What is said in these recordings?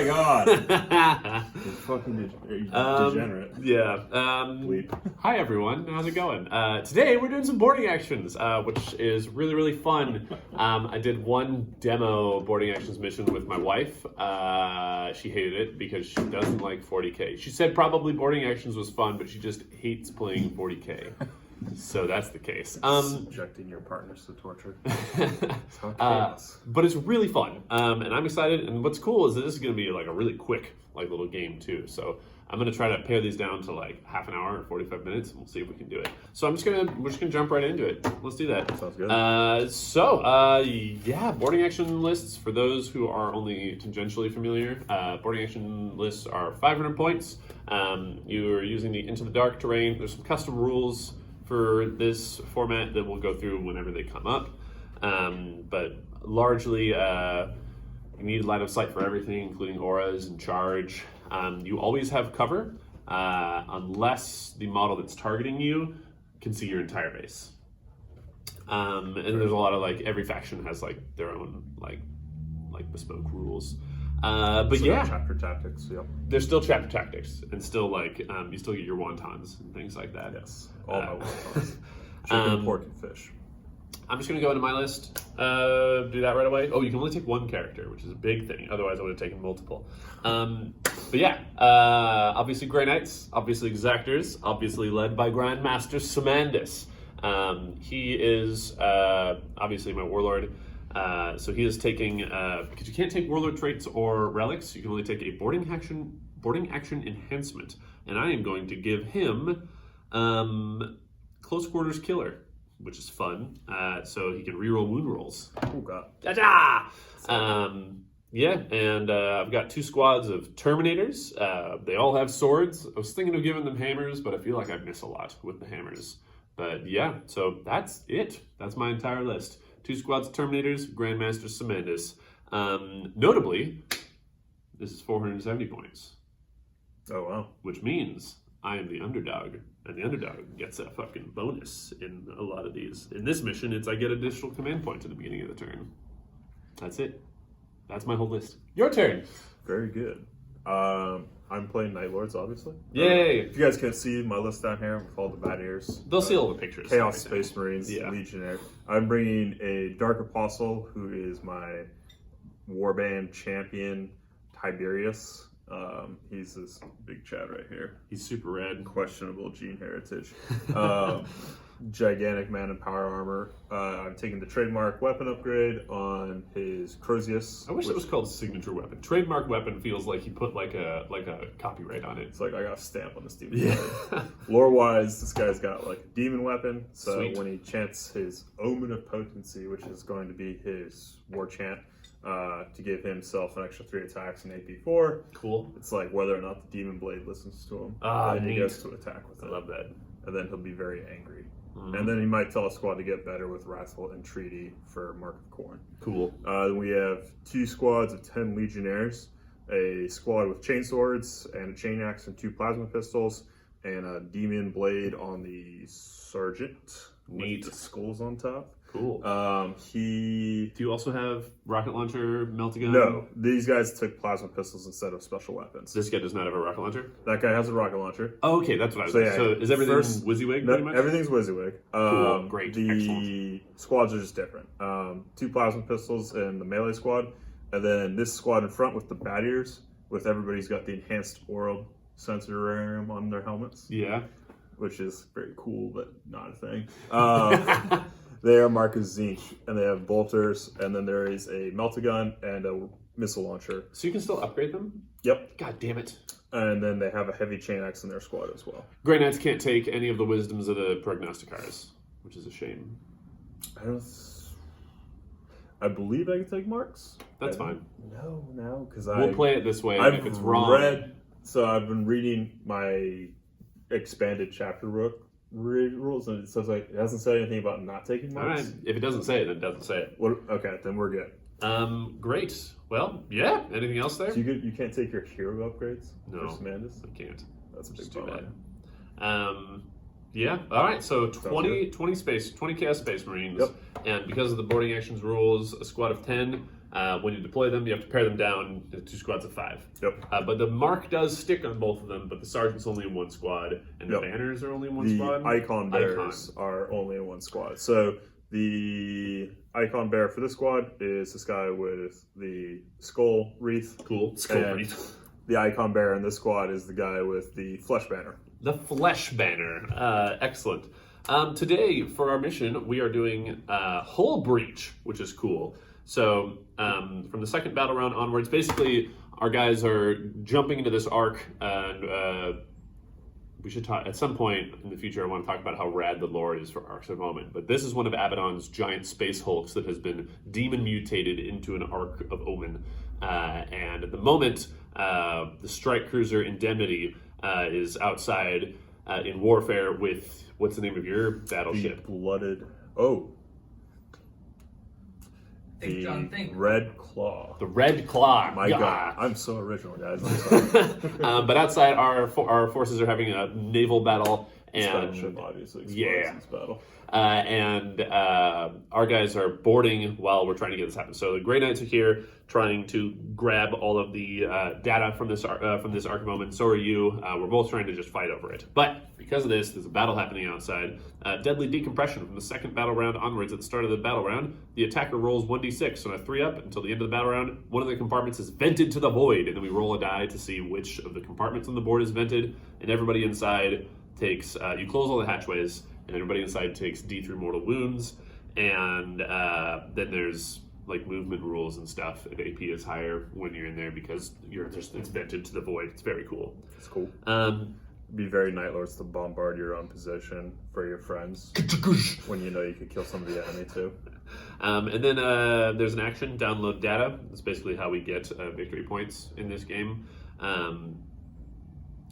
my god! You fucking degenerate. Yeah. Bleep. Hi everyone, how's it going? Today we're doing some boarding actions, which is really, really fun. I did one demo boarding actions mission with my wife. She hated it because she doesn't like 40k. She said probably boarding actions was fun, but she just hates playing 40k. So that's the case. Subjecting your partners to torture. But it's really fun, and I'm excited. And what's cool is that this is going to be like a really quick, like little game too. So I'm going to try to pare these down to like half an hour or 45 minutes, and we'll see if we can do it. So we're just gonna jump right into it. Let's do that. Sounds good. Yeah, boarding action lists for those who are only tangentially familiar. Boarding action lists are 500 points. You are using the Into the Dark terrain. There's some custom rules for this format that we'll go through whenever they come up. But largely, you need line of sight for everything, including auras and charge. You always have cover, unless the model that's targeting you can see your entire base. And there's a lot of like, every faction has like their own like bespoke rules. But so yeah, chapter tactics. Yep. there's still chapter tactics, and still like you still get your wontons and things like that. Yes. All my wontons. Chicken, pork, and fish. I'm just going to go into my list, do that right away. Oh, you can only take one character, which is a big thing. Otherwise, I would have taken multiple. But yeah, obviously Grey Knights, obviously Exactors, obviously led by Master Simandus. He is obviously my warlord. So he is taking, because you can't take warlord traits or relics, you can only take a boarding action enhancement. And I am going to give him Close Quarters Killer, which is fun. So he can reroll wound rolls. Oh god. Ta-da! Yeah, and I've got 2 squads of Terminators. They all have swords. I was thinking of giving them hammers, but I feel like I'd miss a lot with the hammers. But yeah, so that's it. That's my entire list. 2 squads of Terminators, Grandmaster Simandus. Notably, this is 470 points. Oh wow. Which means I am the underdog, and the underdog gets a fucking bonus in a lot of these. In this mission, I get additional command points at the beginning of the turn. That's it. That's my whole list. Your turn. Very good. I'm playing Night Lords, obviously. Yay! If you guys can see my list down here with all the bad ears. They'll see all the pictures. Chaos Space Marines, Yeah. Legionnaire. I'm bringing a Dark Apostle, who is my Warband champion, Tiberius. He's this big Chad right here. He's super red. Questionable gene heritage. Gigantic man in power armor. I'm taking the trademark weapon upgrade on his Crozius. I wish it was called signature weapon. Trademark weapon feels like he put like a copyright on it. It's like I got a stamp on this demon. Yeah. Lore-wise, this guy's got like a demon weapon. So Sweet. when he chants his Omen of Potency, which is going to be his war chant, to give himself an extra 3 attacks in AP4. Cool. It's like whether or not the demon blade listens to him. And he neat. goes to attack with it. I love that. And then he'll be very angry. And then he might tell a squad to get better with Wrathful Entreaty for Mark of Corn. Cool. Then we have 2 squads of 10 Legionnaires, a squad with chainswords and a chain axe and 2 plasma pistols, and a demon blade on the sergeant. Neat. With the skulls on top. Cool. Do you also have rocket launcher, melt-a-gun? No, these guys took plasma pistols instead of special weapons. This guy does not have a rocket launcher? That guy has a rocket launcher. Oh, okay, that's what I was So, So is everything first- WYSIWYG, No, pretty much? everything's WYSIWYG. Cool, great, The excellent. squads are just different. 2 plasma pistols in the melee squad, and then this squad in front with the bad ears, with everybody's got the enhanced aural sensorium on their helmets. Yeah. Which is very cool, but not a thing. They are Marcus Zinch, and they have bolters, and then there is a melt-a-gun and a missile launcher. So you can still upgrade them? Yep. God damn it. And then they have a heavy chain axe in their squad as well. Grey Knights can't take any of the wisdoms of the prognosticars, which is a shame. I believe I can take marks. That's fine. No, because We'll play it this way, and if it's wrong... So I've been reading my expanded chapter rules, and it says it hasn't said anything about not taking marks. All right. If it doesn't say it, then it doesn't say it. Okay, then we're good. Great. Well, yeah. Anything else there? So you can't take your hero upgrades? No, for Simandus? I can't. That's a big too bummer. bad. Yeah. All right. So 20 Chaos Space Marines. Yep. And because of the boarding actions rules, a squad of 10 When you deploy them, you have to pare them down into 2 squads of 5. Yep. But the mark does stick on both of them, but the sergeant's only in 1 squad, and the banners are only in 1 squad. The icon bearers are only in 1 squad. So the icon bearer for this squad is this guy with the skull wreath. Cool. Skull wreath. The icon bearer in this squad is the guy with the flesh banner. The flesh banner. Excellent. Today, for our mission, we are doing Hull Breach, which is cool. So, from the second battle round onwards, basically, our guys are jumping into this arc, and we should talk, at some point in the future, I want to talk about how rad the lore is for Arks of Omen. But this is one of Abaddon's giant space hulks that has been demon mutated into an Ark of Omen. And at the moment, the strike cruiser Indemnity is outside in warfare with, what's the name of your battleship? The Red Claw. The Red Claw. My God, I'm so original, guys. But outside, our forces are having a naval battle, and Spanish obviously this battle. And our guys are boarding while we're trying to get this happen. So the Grey Knights are here trying to grab all of the data from this Ark of Omen. So are you. We're both trying to just fight over it. But because of this, there's a battle happening outside. Deadly decompression from the second battle round onwards. At the start of the battle round, the attacker rolls 1d6. So on a 3-up until the end of the battle round, one of the compartments is vented to the void. And then we roll a die to see which of the compartments on the board is vented. And everybody inside takes, you close all the hatchways, and everybody inside takes D3 mortal wounds. And then there's like movement rules and stuff. If AP is higher when you're in there because it's vented to the void. It's very cool. It's cool. Be very Night Lords to bombard your own position for your friends when you know you could kill some of the enemy too. And then there's an action, download data. That's basically how we get victory points in this game.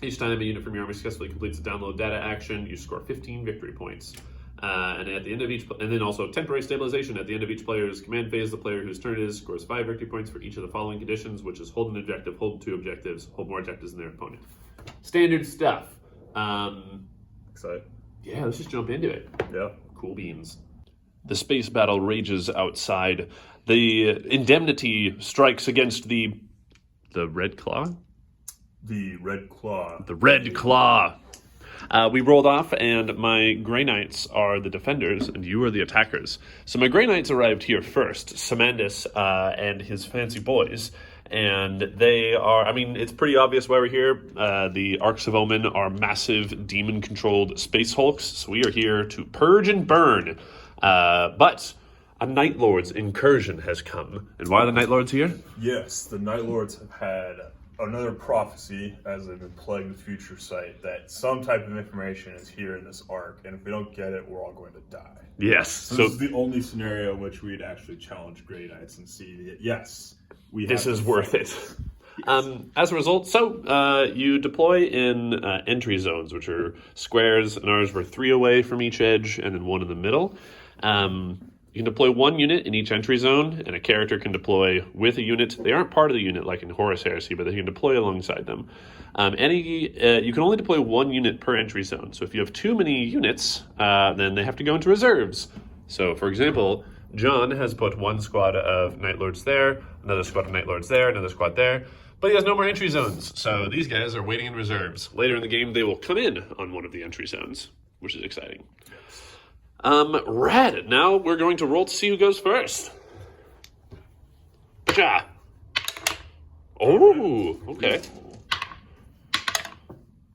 Each time a unit from your army successfully completes a download data action, you score 15 victory points. And at the end of each, and then also temporary stabilization. At the end of each player's command phase, the player whose turn it is scores 5 victory points for each of the following conditions, which is hold an objective, hold 2 objectives, hold more objectives than their opponent. Standard stuff. Excited. Yeah, let's just jump into it. Yeah. Cool beans. The space battle rages outside. The Indemnity strikes against the Red Claw? The Red Claw. The Red Claw. We rolled off, and my Grey Knights are the defenders, and you are the attackers. So my Grey Knights arrived here first, Simandus and his fancy boys, and they are, I mean, it's pretty obvious why we're here. The Arks of Omen are massive demon-controlled space hulks, so we are here to purge and burn. But a Night Lord's incursion has come. And why are the Night Lords here? Yes, the Night Lords have had another prophecy, as they've been plagued with future sight, that some type of information is here in this arc, and if we don't get it, we're all going to die. Yes. So this is the only scenario in which we'd actually challenge Grey Knights and see that, yes, this is worth it. Yes. As a result, you deploy in entry zones, which are squares, and ours were 3 away from each edge, and then 1 in the middle. You can deploy 1 unit in each entry zone, and a character can deploy with a unit. They aren't part of the unit like in Horus Heresy, but they can deploy alongside them. You can only deploy 1 unit per entry zone. So if you have too many units, then they have to go into reserves. So, for example, John has put 1 squad of Night Lords there, another squad of Night Lords there, another squad there, but he has no more entry zones. So these guys are waiting in reserves. Later in the game, they will come in on one of the entry zones, which is exciting. Rad. Now we're going to roll to see who goes first. Ja. Oh, okay.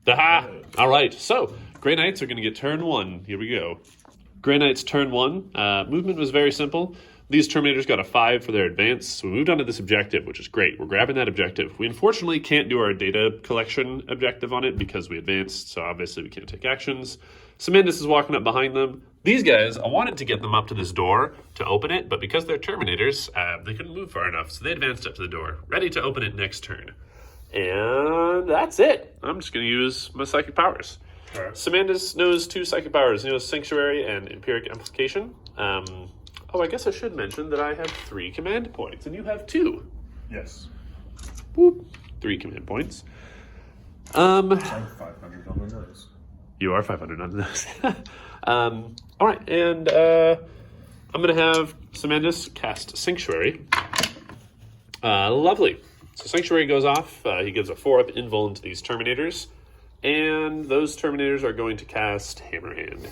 Aha. All right. So, Grey Knights are going to get turn 1. Here we go. Grey Knights turn 1. Movement was very simple. These Terminators got a 5 for their advance, so we moved on to this objective, which is great. We're grabbing that objective. We unfortunately can't do our data collection objective on it because we advanced, so obviously we can't take actions. Simandus is walking up behind them. These guys, I wanted to get them up to this door to open it, but because they're Terminators, they couldn't move far enough, so they advanced up to the door, ready to open it next turn. And that's it. I'm just going to use my psychic powers. Right. Simandus knows 2 psychic powers. He knows Sanctuary and Empiric Amplification. I guess I should mention that I have 3 command points, and you have 2. Yes. Boop. 3 command points. I'm 500 on the nose. You are 500 on the nose. All right, and I'm going to have Simandus cast Sanctuary. Lovely. So Sanctuary goes off. He gives a 4-up invul into these Terminators. And those Terminators are going to cast Hammerhand.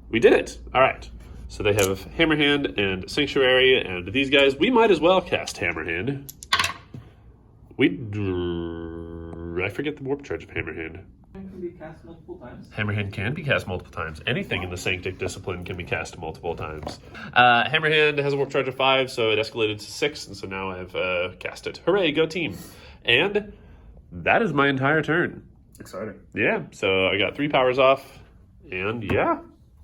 We did it. All right. So they have Hammerhand and Sanctuary, and these guys, we might as well cast Hammerhand. I forget the warp charge of Hammerhand. Can be cast multiple times. Hammerhand can be cast multiple times. Anything in the Sanctic discipline can be cast multiple times. Hammerhand has a warp charge of 5, so it escalated to 6, and so now I've cast it. Hooray, go team. And that is my entire turn. Exciting. Yeah, so I got 3 powers off, and yeah,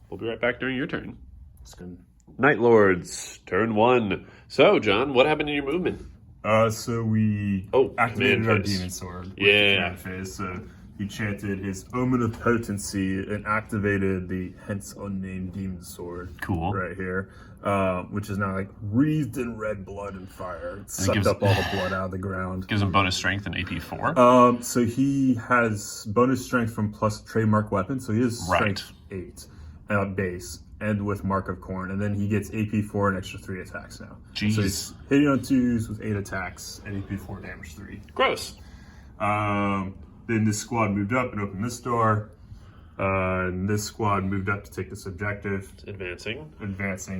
we'll be right back during your turn. That's good. Night Lords, turn 1. So, John, what happened in your movement? So we activated command our phase. demon sword. With Yeah. the command phase. So he chanted his Omen of Potency and activated the hence unnamed demon sword. Cool. Right here. Which is now like wreathed in red blood and fire. It sucked gives- up all the blood out of the ground. Gives him bonus strength and AP 4. So he has bonus strength from plus trademark weapon. So he has Right. strength 8 base. And with Mark of Corn, and then he gets AP 4 and extra 3 attacks now. Jeez. So he's hitting on 2s with 8 attacks and AP 4 damage 3. Gross. Then this squad moved up and opened this door. And this squad moved up to take this objective. Advancing.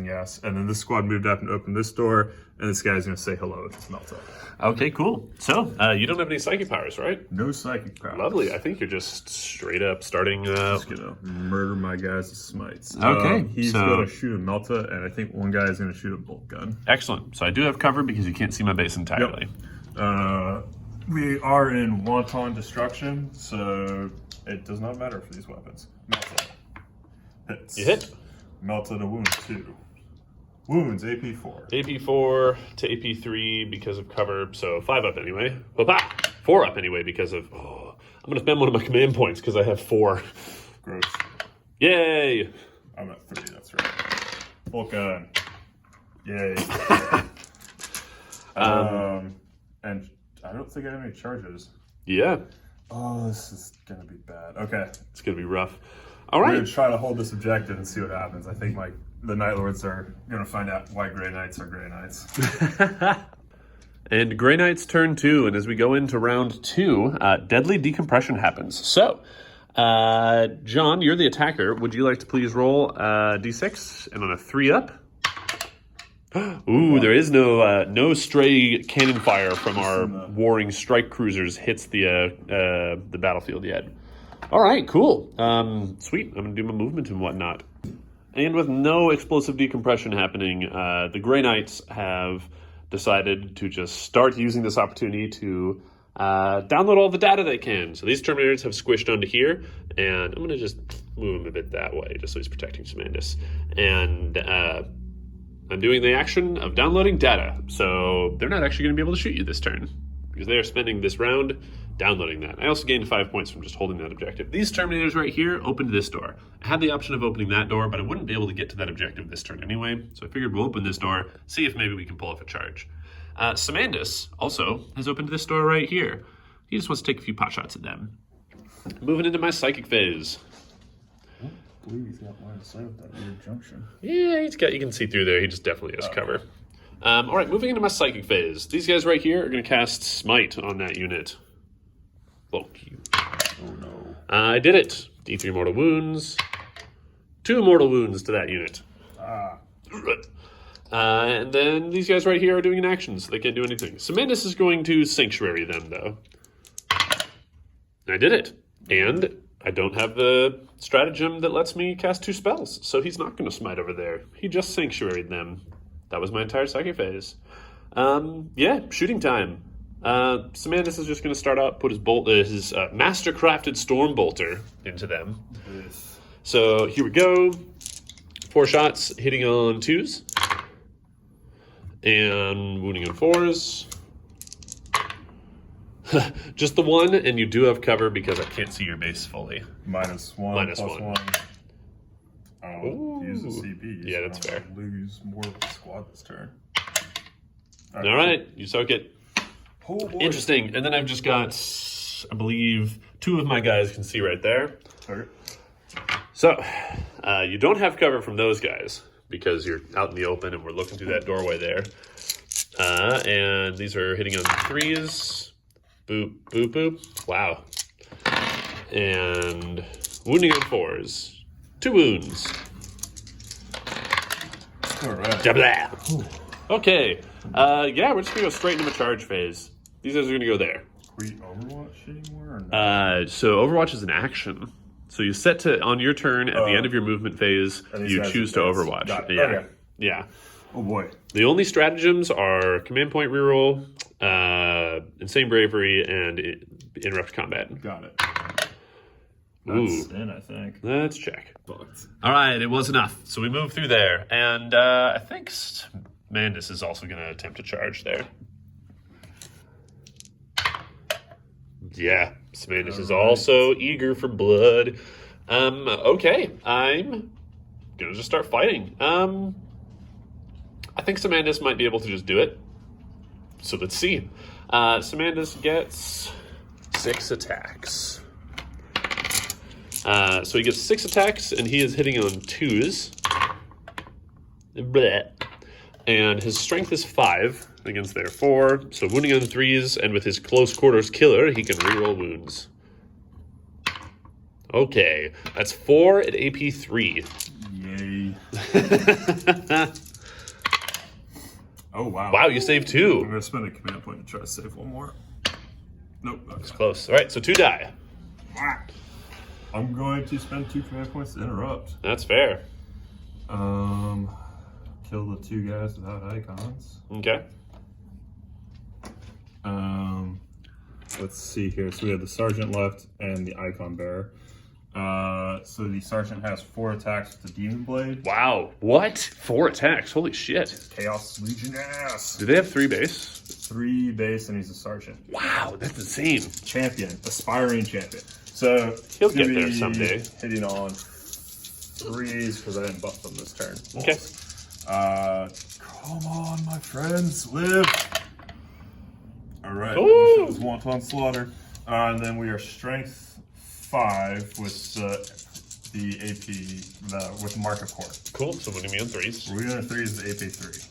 Yes. And then this squad moved up and opened this door. And this guy's going to say hello to Melta. Okay, cool. So, you don't have any psychic powers, right? No psychic powers. Lovely. I think you're just straight up starting... Just gonna murder my guys with smites. Okay, He's so- gonna shoot a Melta, and I think one guy is gonna shoot a bolt gun. Excellent. So I do have cover because you can't see my base entirely. We are in wanton destruction, so it does not matter for these weapons. Melta. Hits. You hit. Melta to wound 2. Wounds, AP 4. AP 4 to AP 3 because of cover, so 5 up anyway. 4 up anyway because of... I'm going to spend one of my command points because I have 4. Gross. Yay! I'm at 3, that's right. Bolt gun. Yay. And I don't think I have any charges. Yeah, Oh, this is gonna be bad. Okay. it's going to be rough. All We're right. gonna try to hold this objective and see what happens. I think the Night Lords are gonna find out why Grey Knights are Grey Knights. And Grey Knight's turn 2, and as we go into round 2, deadly decompression happens. So, John, you're the attacker. Would you like to please roll d6 and on a 3 up? Ooh, there is no stray cannon fire from our warring strike cruisers hits the battlefield yet. All right, cool. Sweet. I'm gonna do my movement and whatnot. And with no explosive decompression happening, the Grey Knights have decided to just start using this opportunity to download all the data they can. So these Terminators have squished onto here, and I'm going to just move him a bit that way, just so he's protecting Simandus. And I'm doing the action of downloading data, so they're not actually going to be able to shoot you this turn, because they are spending this round downloading that. I also gained 5 points from just holding that objective. These Terminators right here opened this door. I had the option of opening that door, but I wouldn't be able to get to that objective this turn anyway, so I figured we'll open this door, see if maybe we can pull off a charge. Simandus also has opened this door right here. He just wants to take a few pot shots at them. Moving into my psychic phase. I believe he's got line of sight with that weird junction. Yeah, you can see through there. He just definitely has cover. All right, moving into my psychic phase. These guys right here are going to cast Smite on that unit. Look, you. Oh no. I did it. D3 mortal wounds. 2 mortal wounds to that unit. And then these guys right here are doing an action, so they can't do anything. Simandus is going to Sanctuary them, though. I did it. And I don't have the stratagem that lets me cast 2 spells, so he's not going to smite over there. He just Sanctuaried them. That was my entire psychic phase. Yeah, shooting time. Simandus is just going to start out, put his master crafted storm bolter into them. Yes. So here we go. 4 shots, hitting on 2s. And wounding on 4s. Just the 1, and you do have cover because I can't see your base fully. -1, -1. +1. I'll Ooh. use the CP. Yeah, that's fair. Lose more of the squad this turn. All right, you soak it. Oh, boy. Interesting. And then I've just got, I believe, 2 of my guys can see right there. Okay. So, you don't have cover from those guys because you're out in the open and we're looking through that doorway there. And these are hitting on 3s. Boop, boop, boop. Wow. And wounding on 4s. 2 wounds. All right. Blah. Okay. Yeah, we're just going to go straight into the charge phase. These guys are going to go there. We Overwatch anymore? Or no? So Overwatch is an action. So you set to, on your turn, at the end of your movement phase, you choose to Overwatch. Got it. Yeah. Okay. Yeah. Oh boy. The only stratagems are command point reroll, insane bravery, and interrupt combat. Got it. Ooh. That's in, I think. Let's check. Fucked. All right, it was enough. So we move through there. And I think Simandus is also going to attempt to charge there. Yeah, Simandus is also eager for blood. Okay, I'm going to just start fighting. I think Simandus might be able to just do it. So let's see. Simandus gets 6 attacks. So he gets 6 attacks, and he is hitting on 2s. Blech. And his strength is 5 against their 4. So wounding on 3s, and with his close quarters killer, he can reroll wounds. Okay, that's 4 at AP 3. Yay. Oh, wow. Wow, you saved 2. I'm going to spend a command point to try to save one more. Nope. It's close. All right, so 2 die. I'm going to spend 2 command points to interrupt. That's fair. Kill the 2 guys without icons. Okay. Let's see here. So we have the sergeant left and the icon bearer. So the sergeant has 4 attacks with the demon blade. Wow. What? 4 attacks. Holy shit. Chaos Legion ass. Do they have 3 base? 3 base, and he's a sergeant. Wow, that's insane. Champion, aspiring champion. So He'll it's gonna get there be someday. Hitting on 3s because I didn't buff them this turn. Okay. Come on, my friends, live. All right. Ooh. That was wanton slaughter. And then we are strength 5 with the AP with mark of core. Cool, so wounding me on 3s. We're going to 3 is the AP 3.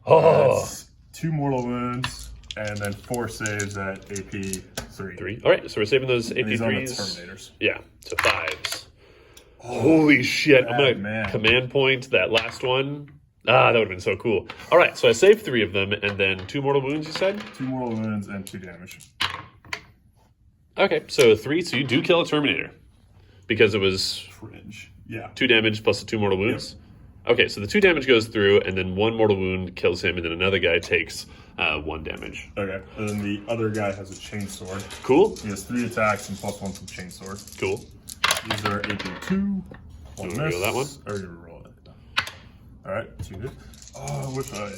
Oh. That's 2 mortal wounds and then 4 saves at AP 3. 3. All right, so we're saving those AP And these are the 3s. Terminators. Yeah, so 5s. Holy shit, I'm going to man. command point that last one. Ah, that would have been so cool. All right, so I saved 3 of them, and then 2 mortal wounds, you said? 2 mortal wounds and 2 damage. Okay, so 3, so you do kill a Terminator. Because it was Fringe. Yeah. 2 damage plus the 2 mortal wounds? Yep. Okay, so the 2 damage goes through, and then 1 mortal wound kills him, and then another guy takes 1 damage. Okay, and then the other guy has a chainsword. Cool. He has 3 attacks and +1 from chainsword. Cool. These are AP 2. You want to reveal that one? Or you roll it. All right, 2 hit. Oh, I wish I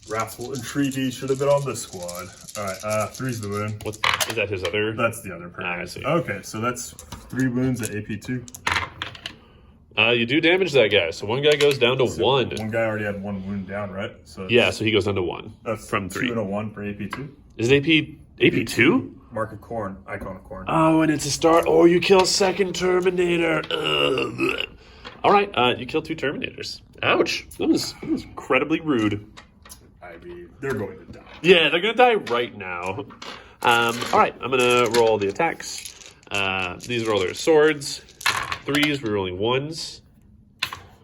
Wrathful Entreaty should have been on this squad. All right, 3's the wound. What is that? His other? That's the other person. I see. Okay, so that's 3 wounds at AP 2. You do damage that guy, so 1 guy goes down to 1. One guy already had 1 wound down, right? So Yeah, so he goes down to 1 that's from 3. 2 and a 1 for AP 2. Is it AP 2? Mark of Corn, icon of Corn. Oh, and it's a start. Oh, you kill second Terminator. Ugh. All right, you kill 2 Terminators. Ouch. That was incredibly rude. I mean, they're going to die. Yeah, they're going to die right now. All right, I'm going to roll the attacks. These are all their swords. 3s, we're rolling 1s.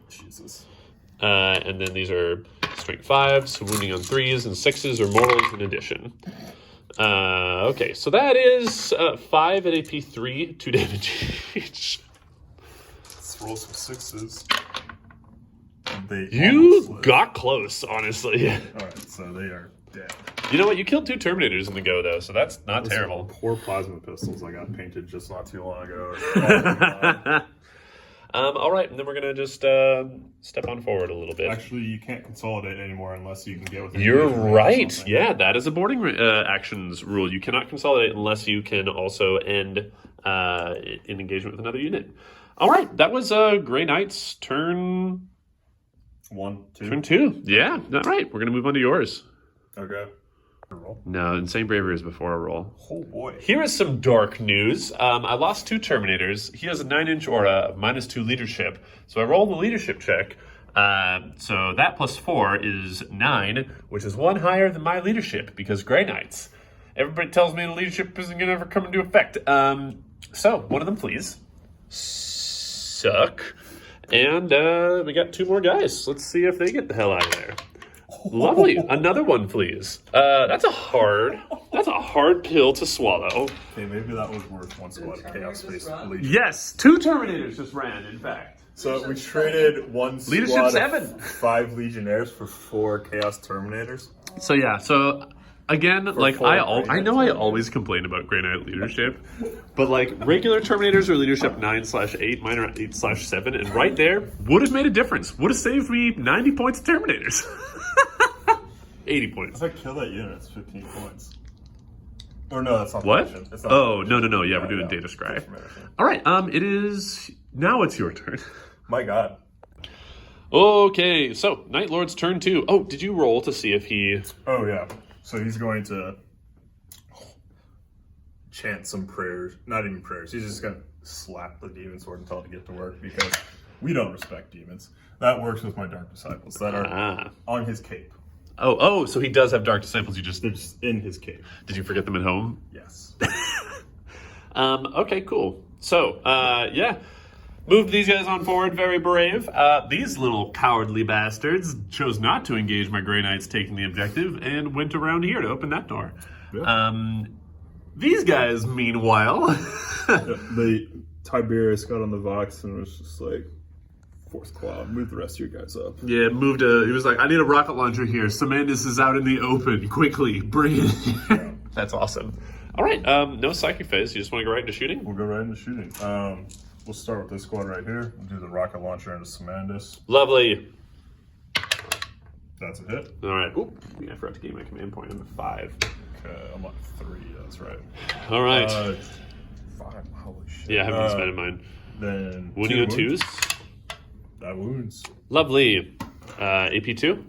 Jesus. And then these are strength 5s, wounding on 3s, and 6s are mortals in addition. Okay, so that is 5 at AP 3, 2 damage each. Let's roll some 6s. You got close, honestly. Alright, so they are dead. You know what? You killed 2 Terminators in the go, though, so that's not Those are terrible. Poor plasma pistols I got painted just not too long ago. All right, and then we're going to just step on forward a little bit. Actually, you can't consolidate anymore unless you can get with You're engagement or right. something. Yeah, that is a boarding actions rule. You cannot consolidate unless you can also end in engagement with another unit. All right, that was Grey Knight's turn 1, 2. Turn 2. Yeah, all right. We're going to move on to yours. Okay. Roll. No, Insane Bravery is before a roll. Oh boy. Here is some dark news. I lost 2 Terminators. He has a 9-inch aura of -2 leadership. So I roll the leadership check, So that plus 4 is 9, which is 1 higher than my leadership because Grey Knights. Everybody tells me the leadership isn't going to ever come into effect. So, one of them, please. Suck. And we got 2 more guys. Let's see if they get the hell out of there. Lovely. Another one, please. That's a hard pill to swallow. Okay, maybe that was worth one squad of Chaos Space Legion. Yes, 2 Terminators just ran, in fact. So we traded one Leadership squad 7. of 5 Legionnaires for 4 Chaos Terminators. So yeah, again, like four I know I always complain about Grey Knight leadership, but like regular Terminators are leadership 9/8, mine are 8/7, and right there would have made a difference. Would have saved me 90 points of Terminators. 80 points. If I kill that unit, it's 15 points. Or no, that's not What? the mission. It's not Oh, the mission. no. Yeah, we're doing Data Scry. All right, it is now it's your turn. My God. Okay, so Night Lord's turn 2. Oh, did you roll to see if he? Oh yeah. So he's going to chant some prayers. Not even prayers. He's just going to slap the demon sword and tell it to get to work because we don't respect demons. That works with my Dark Disciples that are on his cape. Oh, so he does have Dark Disciples. They're just in his cape. Did you forget them at home? Yes. Okay, cool. So, yeah. Moved these guys on forward, very brave. These little cowardly bastards chose not to engage my Grey Knights taking the objective and went around here to open that door. Yeah. These guys, meanwhile... The Tiberius got on the Vox and was just like, 4th Cloud, move the rest of your guys up. Yeah, he was like, I need a rocket launcher here. Simandus is out in the open. Quickly, bring it here. Yeah. That's awesome. All right, no psychic phase. You just want to go right into shooting? We'll go right into shooting. We'll start with this squad right here. We'll do the rocket launcher into Simandus. Lovely. That's a hit. All right. Oop, I forgot to gain my command point. I'm at 5. Okay, I'm at 3. That's right. All right. 5. Holy shit. Yeah, I haven't spent mine. Then wounding on 2s. That wounds. Lovely. AP 2?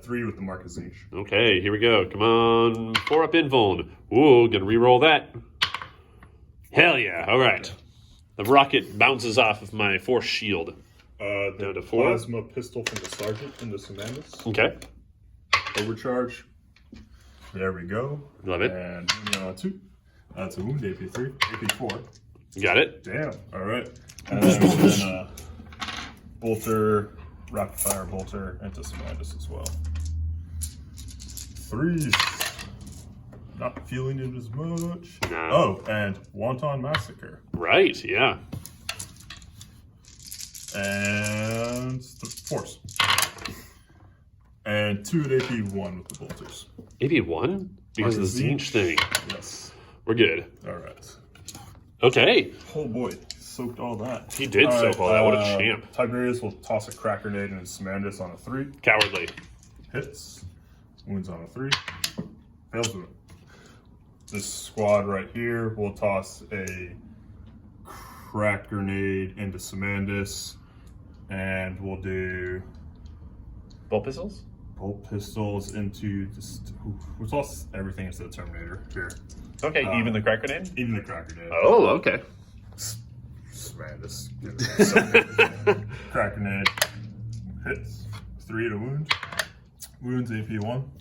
3 with the Mark of Zinch. Okay, here we go. Come on. 4 up invuln. Ooh, gonna re-roll that. Hell yeah. All right. The rocket bounces off of my force shield. Down to 4. Plasma pistol from the Sergeant into Simandus. Okay. Overcharge. There we go. Love it. And 2. That's a wound. AP 3. AP 4. Got it. Damn. All right. And then bolter, rapid fire bolter into Simandus as well. 3. Not feeling it as much. No. Oh, and Wanton Massacre. Right, yeah. And force. And 2 at AP 1 with the bolters. AP 1? Because of the Zinch thing. Yes. We're good. All right. Okay. Oh boy, soaked all that. He did soak all that. What a champ. Tiberius will toss a crack grenade into Simandus on a 3. Cowardly. Hits. Wounds on a 3. Fails with it. This squad right here will toss a crack grenade into Simandus, and we'll do bolt pistols? Bolt pistols into this. We'll toss everything into the Terminator here. Okay, even the crack grenade? Even the crack grenade. Oh, okay. Simandus. Crack grenade. Hits. 3 to wound. Wounds AP 1.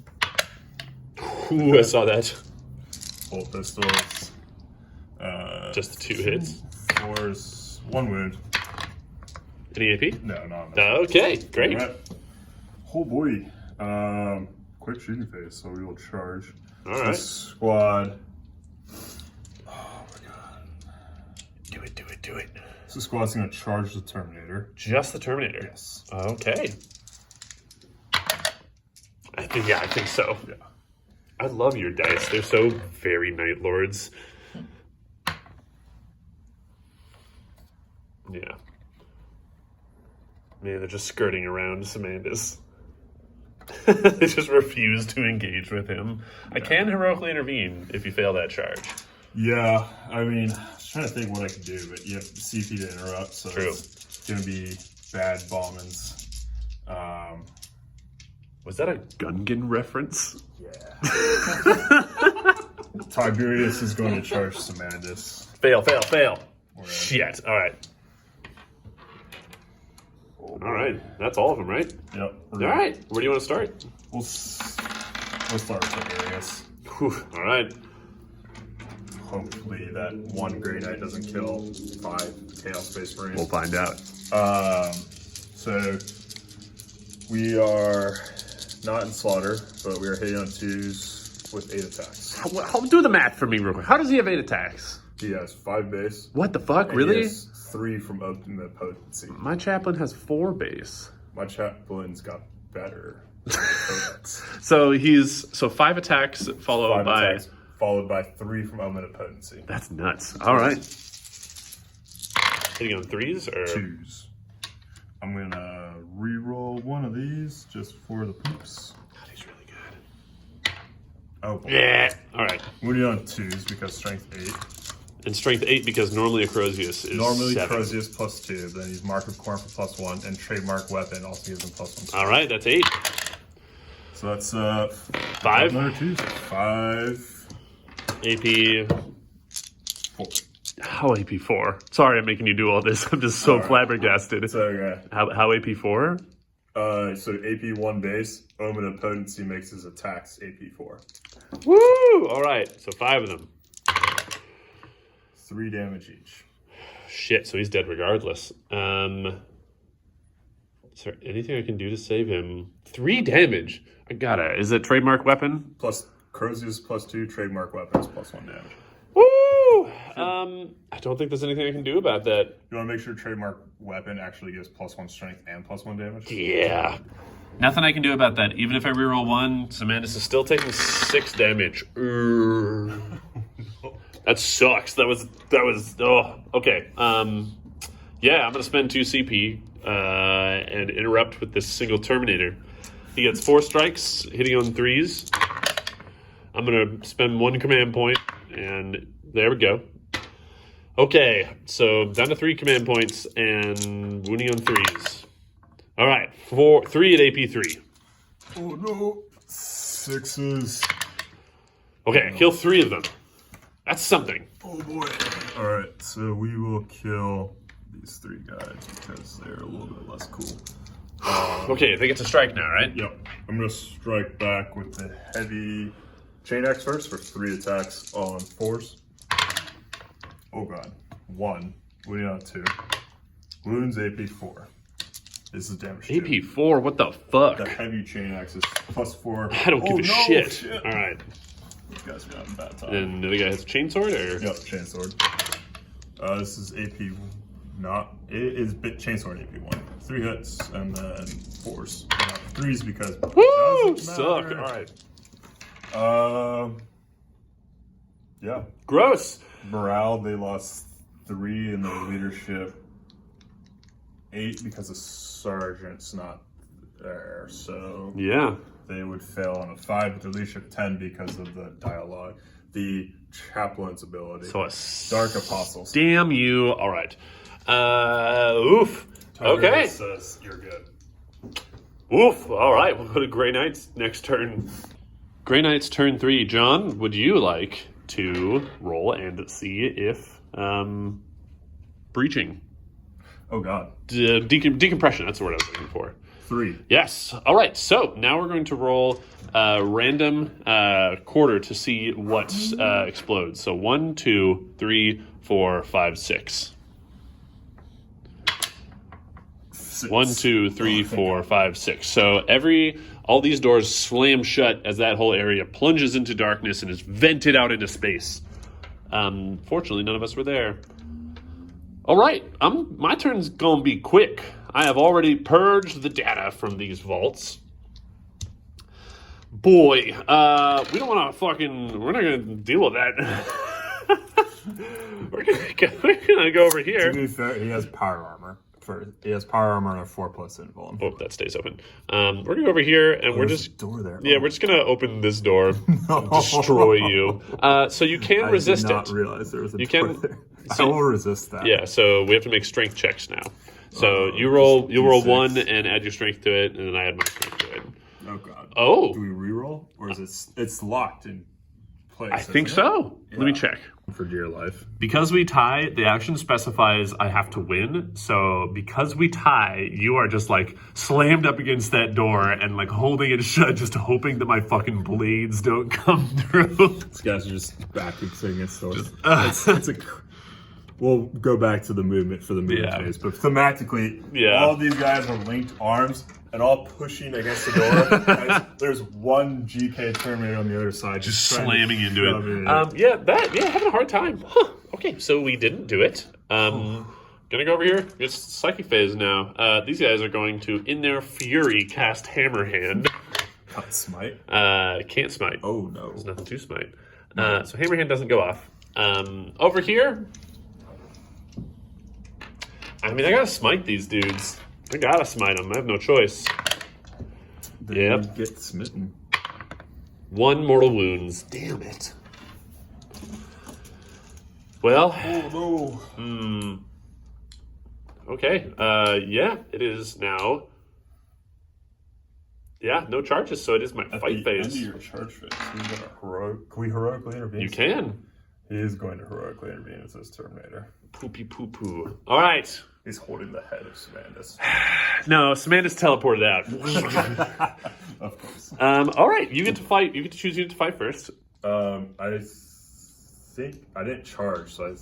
Ooh, I saw that. Bolt pistols. Just 2 hits. 4's 1 wound. Any AP? No, not okay, great. Right. Oh boy. Quick shooting phase, so we will charge. All right. This squad. Oh my god. Do it. So the squad's gonna charge the Terminator. Just the Terminator? Yes. Okay. I think so. Yeah. I love your dice. They're so very Night Lords. Yeah. Man, they're just skirting around Simandus. They just refuse to engage with him. I can heroically intervene if you fail that charge. Yeah, I mean, I was trying to think what I could do, but you have CP to interrupt, so True. It's going to be bad bombings. Was that a Gungan reference? Yeah. Tiberius is going to charge Simandus. Fail. Shit. All right. Oh, All right, that's all of them, right? Yep. All right, where do you want to start? We'll start with Tiberius. All right. Hopefully that one Grey Knight doesn't kill 5 Chaos Space Marines. We'll find out. So we are not in slaughter, but we are hitting on 2s with 8 attacks. Do the math for me real quick. How does he have 8 attacks? He has 5 base. What the fuck, and really? He has 3 from ultimate potency. My chaplain has 4 base. My chaplain's got better. So 5 attacks followed 5 by... attacks, followed by 3 from ultimate potency. That's nuts. All right. Hitting on 3s or 2s. I'm gonna re-roll one of these just for the poops. God, he's really good. Oh boy. Yeah. All right. We're doing on 2s because strength 8. And strength 8 because normally a Crozius is Normally 7. Crozius plus 2, then he's Mark of Corn for +1, and trademark weapon also gives him +1. All right, that's 8. So that's 5. Another 2, so 5. AP. 4. How AP 4? Sorry, I'm making you do all this. I'm just so All right. flabbergasted. So okay. How AP 4? So AP 1 base, Omen of Potency makes his attacks AP 4. Woo! All right, so 5 of them. 3 damage each. Shit, so he's dead regardless. Is there anything I can do to save him? 3 damage. I gotta. Is it trademark weapon? Plus Crozius +2, trademark weapons +1 damage. Woo! I don't think there's anything I can do about that. You want to make sure trademark weapon actually gives +1 strength and +1 damage? Yeah. Nothing I can do about that. Even if I reroll 1, Simandus is still taking 6 damage. That sucks. That was okay. Yeah, I'm gonna spend 2 CP and interrupt with this single Terminator. He gets 4 strikes, hitting on 3s. I'm gonna spend 1 command point, and there we go. Okay, so down to 3 command points and wounding on 3s. All right, 3 at AP 3. Oh no, 6s. Okay, kill 3 of them. That's something. Oh boy. Alright, so we will kill these 3 guys because they're a little bit less cool. Okay, they get to strike now, right? Yep. I'm going to strike back with the heavy chain axe first for 3 attacks on 4s. Oh god. 1. Wounding on 2. Wounds AP 4. This is damage 2. AP 4, what the fuck? The heavy chain axe is +4. I don't give a shit. All right. These guys are having a bad time. And the other guy has a chainsword, or? Yep, chainsword. This is AP not. It is chainsword AP 1. 3 hits and then 4s. 3s because. Woo! Suck. All right. Yeah. Gross. Morale, they lost 3 in their leadership. 8 because the sergeant's not there. So. Yeah. They would fail on a 5 with their leadership, 10 because of the dialogue. The chaplain's ability. So a Dark Apostles. Damn you. All right. Oof. Okay. Says you're good. Oof. All right. We'll go to Grey Knight's next turn. Grey Knight's turn 3. John, would you like to roll and see if breaching? Oh god. Decompression. That's the word I was looking for. 3. Yes. All right. So now we're going to roll a random quarter to see what explodes. So 1, 2, 3, 4, 5, 6. 6. 1, 2, 3, 4, 5, 6. So all these doors slam shut as that whole area plunges into darkness and is vented out into space. Fortunately, none of us were there. All right. My turn's gonna be quick. I have already purged the data from these vaults. Boy, we don't want to we're not going to deal with that. we're gonna go over here. To be fair, he has power armor. He has power armor and a 4+ invuln. Oh, that stays open. We're gonna go over here, and we're There's just a door there. yeah, we're just gonna open this door, and destroy you. So you can resist I did not it. realize there was a You door can- there. so- I will resist that. Yeah, so we have to make strength checks now. So you'll roll D6. 1 and add your strength to it, and then I add my strength to it. Oh god. Oh, Do we reroll, or is it's locked in place. I think isn't it? so. Let me check. For dear life. Because we tie, the action specifies I have to win. So because we tie, you are just like slammed up against that door and like holding it shut, just hoping that my fucking blades don't come through. These guys are just backing against doors. We'll go back to the movement for the movement phase, but thematically, all these guys are linked arms and all pushing against the door. There's one GK Terminator on the other side, just slamming into it. Having a hard time. Huh. Okay, so we didn't do it. Gonna go over here. It's psychic phase now. These guys are going to, in their fury, cast Hammer Hand. Can't smite. Can't smite. Oh no, there's nothing to smite. So Hammer Hand doesn't go off. Over here. I mean, I gotta smite these dudes. I gotta smite them. I have no choice. They get smitten. 1 mortal wounds. Damn it. Well. Oh no. Okay. It is now. Yeah, no charges, so it is my fight phase. End of your charge phase. Can we heroically intervene? You can. He is going to heroically intervene as this Terminator. Poopy poo poo. All right. He's holding the head of Simandus. No, Simandus teleported out. Of course. All right, you get to fight. You get to choose unit to fight first. I think I didn't charge, so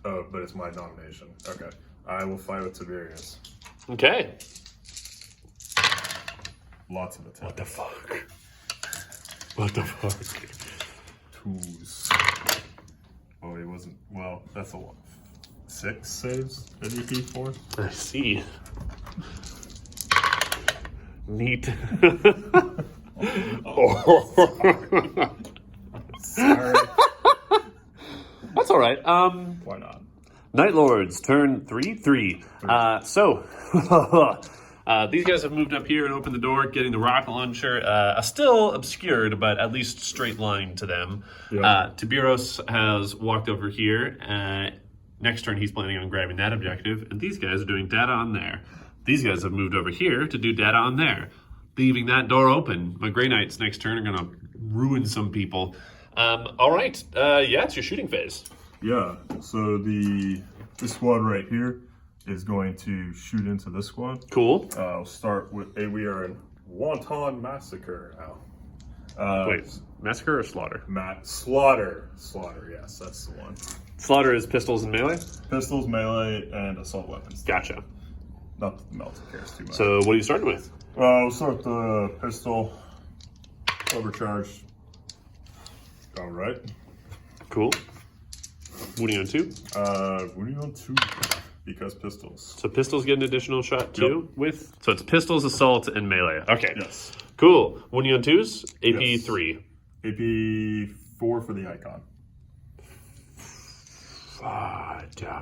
but it's my nomination. Okay, I will fight with Tiberius. Okay. Lots of attack. What the fuck? What the fuck? Twos. Oh, he wasn't. Well, that's a lot. 6 saves. NEP 4. I see. Neat. Sorry. That's all right. Why not? Night Lords, turn 3/3. These guys have moved up here and opened the door, getting the rocket launcher. Still obscured, but at least straight line to them. Yeah. Tiberos has walked over here. Next turn, he's planning on grabbing that objective, and these guys are doing data on there. These guys have moved over here to do data on there, leaving that door open. My Grey Knights next turn are going to ruin some people. All right. It's your shooting phase. Yeah, so this squad right here is going to shoot into this squad. Cool. I'll start with we are in Wanton Massacre now. Wait, Massacre or Slaughter? Slaughter, yes, that's the one. Slaughter is pistols and melee? Pistols, melee, and assault weapons. Gotcha. Not that the Melta cares too much. So what are you starting with? We'll start with the pistol, overcharge. All right. Cool. Wounding on 2? Wounding on 2 because pistols. So pistols get an additional shot too so it's pistols, assault, and melee. Okay. Yes. Cool. Wounding on 2s, AP 3. AP 4 for the icon.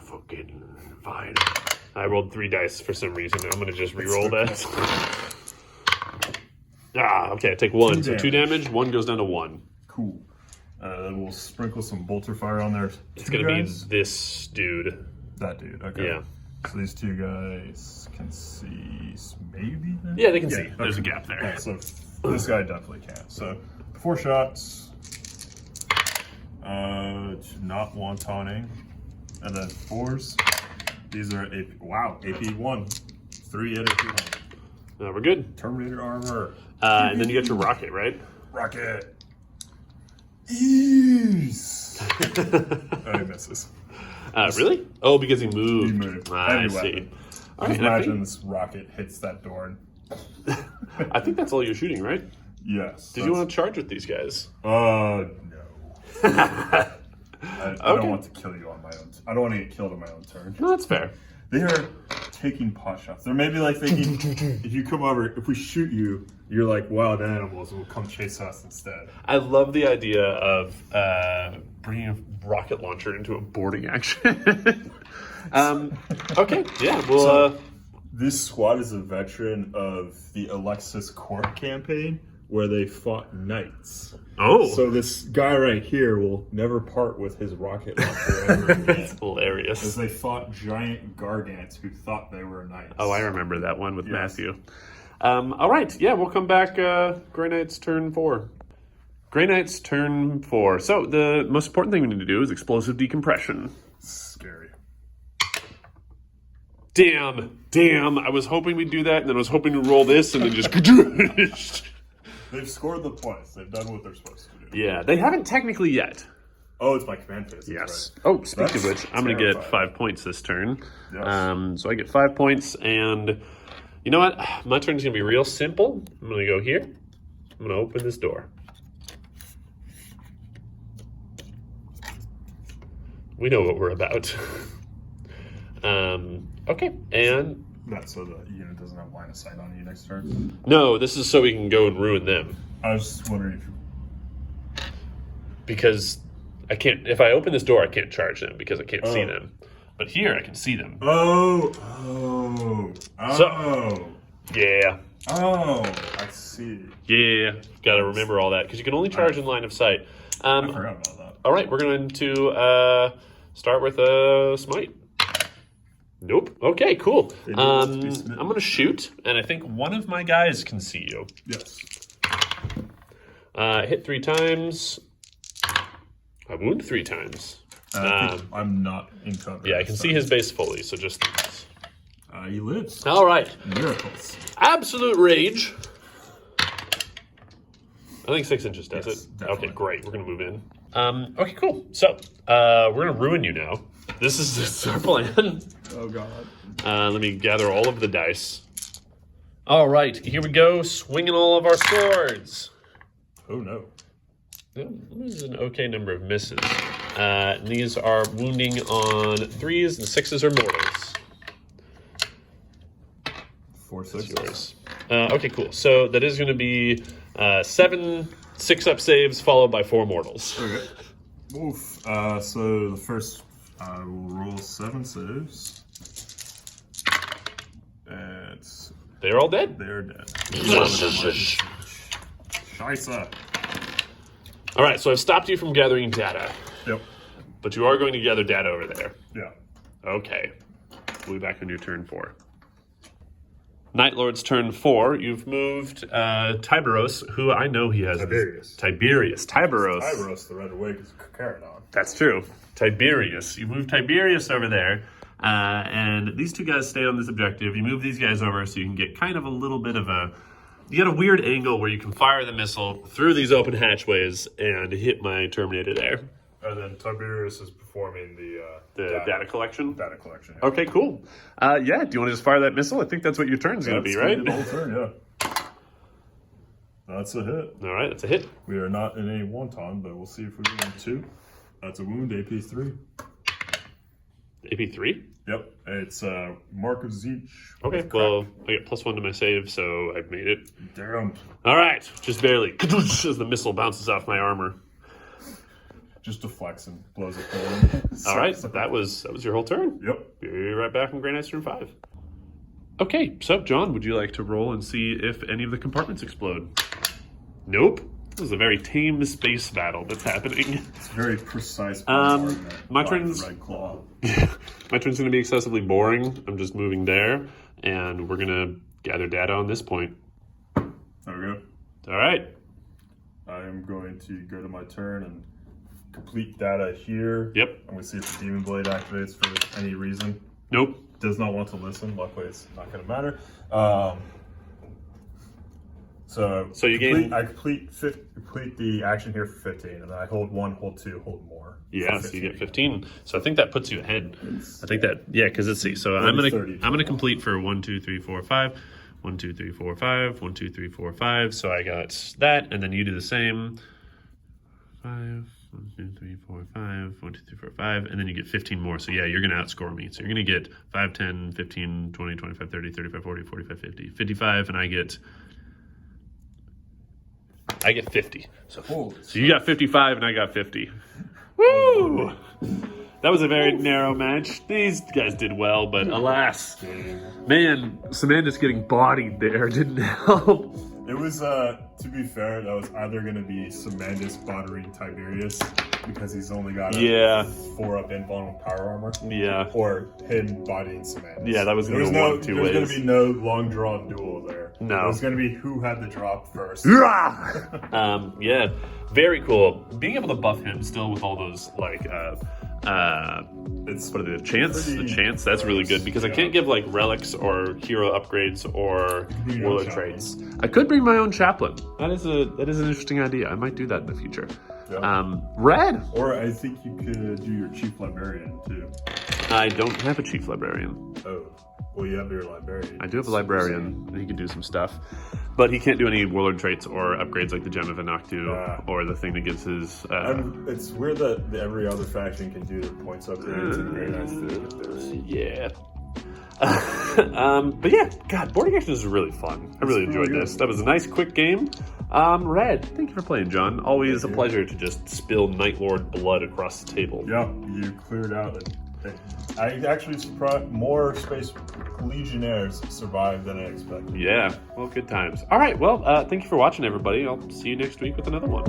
Fucking fine. I rolled 3 dice for some reason. I'm gonna just re-roll that. Okay, I take 1. So 2 damage, 1 goes down to 1. Cool. Then we'll sprinkle some bolter fire on there. It's gonna be this dude. That dude, okay. Yeah. So these 2 guys can see, maybe? Yeah, they can see. There's a gap there. Yeah, so this guy definitely can't. So 4 shots. Not wantoning. And then 4s. These are AP. Wow, AP 1. 3 at AP 1. We're good. Terminator armor. And then you get your rocket, right? Rocket. Ease. Oh, he misses. Really? Oh, because he moved. He moved. I see. All right, imagine this rocket hits that door. I think that's all you're shooting, right? Yes. Did you want to charge with these guys? No. I don't want to kill you on my own. I don't want to get killed on my own turn. No, that's fair. They are taking pot shots. They're maybe like thinking, if you come over, if we shoot you, you're like wild animals and will come chase us instead. I love the idea of bringing a rocket launcher into a boarding action. Okay, yeah, well... this squad is a veteran of the Alexis Court campaign, where they fought knights. Oh. So this guy right here will never part with his rocket launcher ever again. That's hilarious. As they fought giant gargants who thought they were knights. Oh, I remember that one with Matthew. All right, yeah, we'll come back. Grey Knight's turn 4. Grey Knight's turn 4. So the most important thing we need to do is explosive decompression. Scary. Damn. I was hoping we'd do that, and then I was hoping to roll this, and then just... They've scored the points. They've done what they're supposed to do. Yeah, they haven't technically yet. Oh, it's my command phase. Yes. Right. Oh, speaking of which, I'm going to get terrifying. 5 points this turn. Yes. So I get 5 points, and you know what? My turn's going to be real simple. I'm going to go here. I'm going to open this door. We know what we're about. Okay, and... That's so the unit doesn't have line of sight on you next turn. No, this is so we can go and ruin them. I was just wondering if you... Because I can't... If I open this door, I can't charge them because I can't see them. But here, I can see them. Oh. Yeah. Oh, I see. Yeah. Got to remember all that because you can only charge in line of sight. I forgot about that. All right, we're going to start with a smite. Nope. Okay, cool. I'm going to shoot, and I think one of my guys can see you. Yes. Hit 3 times. I wound 3 times. I'm not in cover. Yeah, I can see his base fully, so just... He lives. All right. Miracles. Absolute rage. I think 6 inches does Yes, it. definitely. Okay, great. We're going to move in. Okay, cool. So, we're going to ruin you now. This is our plan. Oh, God. Let me gather all of the dice. All right, here we go. Swinging all of our swords. Oh, no. This is an okay number of misses. And these are wounding on 3s and 6s are mortals. 4 6. Yours. Okay, cool. So that is going to be 7 6-up saves followed by 4 mortals. Okay. Oof. So the first, I will roll 7 saves. They're all dead. They're dead. Scheisse. All right, so I've stopped you from gathering data, Yep. but you are going to gather data over there. Yeah. Okay. We'll be back on your turn 4. Night Lord's turn 4. You've moved Tiberos, who I know he has. Tiberius. Tiberos. Tyros, the red awake is Caradon. That's true. Tiberius. You moved Tiberius over there, and these 2 guys stay on this objective. You move these guys over so you can get kind of a little bit of a... You get a weird angle where you can fire the missile through these open hatchways and hit my Terminator there. And then Tiberius is performing the Data collection? Data collection. Yeah. Okay, cool. Yeah, do you want to just fire that missile? I think that's what your turn's going to be, right? The whole turn, yeah. That's a hit. All right, that's a hit. We are not in a wonton, but we'll see if we get a 2. That's a wound, AP 3. AP 3? Yep, it's Mark of Zeech. Okay, well, I get +1 to my save, so I've made it. Damn. All right, just barely. As the missile bounces off my armor. Just deflects and blows it forward. All right, that was your whole turn. Yep. Be right back on Grey Knight's turn 5. Okay, so John, would you like to roll and see if any of the compartments explode? Nope. This is a very tame space battle that's happening. It's very precise. My turn's Red claw. my turn's going to be excessively boring. I'm just moving there, and we're going to gather data on this point. There we go. All right. I am going to go to my turn and complete data here. Yep. I'm going to see if the Demon Blade activates for any reason. Nope. Does not want to listen. Luckily, it's not going to matter. So you gain... I complete the action here for 15, and then I hold 1, hold 2, hold more. Yeah, so you get 15. So I think that puts you ahead. I think that, yeah, because let's see. So I'm gonna complete for 1, 2, 3, 4, 5. 1, 2, 3, 4, 5. 1, 2, 3, 4, 5. So I got that, and then you do the same. 5. 1, 2, 3, 4, 5. 1, 2, 3, 4, 5. And then you get 15 more. So yeah, you're gonna outscore me. So you're gonna get 5, 10, 15, 20, 25, 30, 35, 40, 45, 50. 55, and I get 50. So you got 55 and I got 50. Woo! That was a very narrow match. These guys did well, but alas, man, Simandus getting bodied there didn't help. It was, to be fair, that was either going to be Simandus bothering Tiberius because he's only got Yeah. 4-up invulnerable power armor. Yeah. Or hidden body and Simandus. Yeah, that was gonna There's be one of two There's going ways. to be no long drawn duel there. No. There's going to be who had the drop first. Yeah, very cool. Being able to buff him still with all those like It's what are the chants? The pretty chants, that's really good because I yeah. can't give like relics or hero upgrades or bring your own warlord chaplain. traits. I could bring my own chaplain. That is an interesting idea. I might do that in the future. Yeah. Red. Or I think you could do your chief librarian too. I don't have a chief librarian. Oh, well, you have your librarian. I do have a librarian, and he can do some stuff, but he can't do any warlord traits or upgrades like the Gem of Anaktu or the thing that gives his. It's weird that every other faction can do their points upgrades and very nice to get those. Yeah. But yeah, God, boarding action is really fun. I really enjoyed really this. good. That was a nice, quick game. Red, thank you for playing, John. Always a pleasure to just spill Night Lord blood across the table. Yeah, you cleared out. I actually surprised more Space Legionnaires survived than I expected. Yeah, well, good times. All right, well, thank you for watching, everybody. I'll see you next week with another one.